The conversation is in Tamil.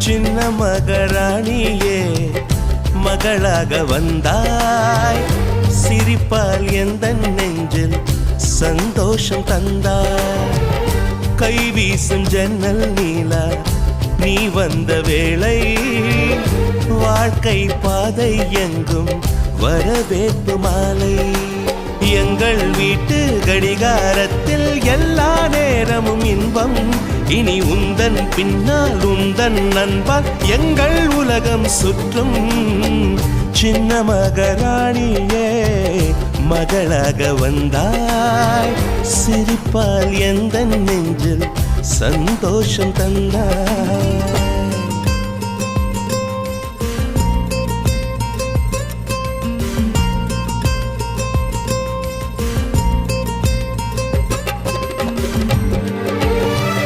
சின்ன மகாராணியே மகளாக வந்தாய், சிரிப்பால் எந்த நெஞ்சில் சந்தோஷம் தந்தாய். கை வீசும் ஜன்னல் நீலா நீ வந்த வேளை, வாழ்க்கை பாதை எங்கும் வரவேற்பு மாலை. எங்கள் வீட்டு கடிகாரத்தில் எல்லா நேரமும் இன்பம், இனி உந்தன் பின்னால் உந்தன் நண்பால் எங்கள் உலகம் சுற்றும். சின்ன மகாராணியே மகளாக வந்தாய், சிரிப்பால் எந்த நெஞ்சில் சந்தோஷம் தந்தாய்.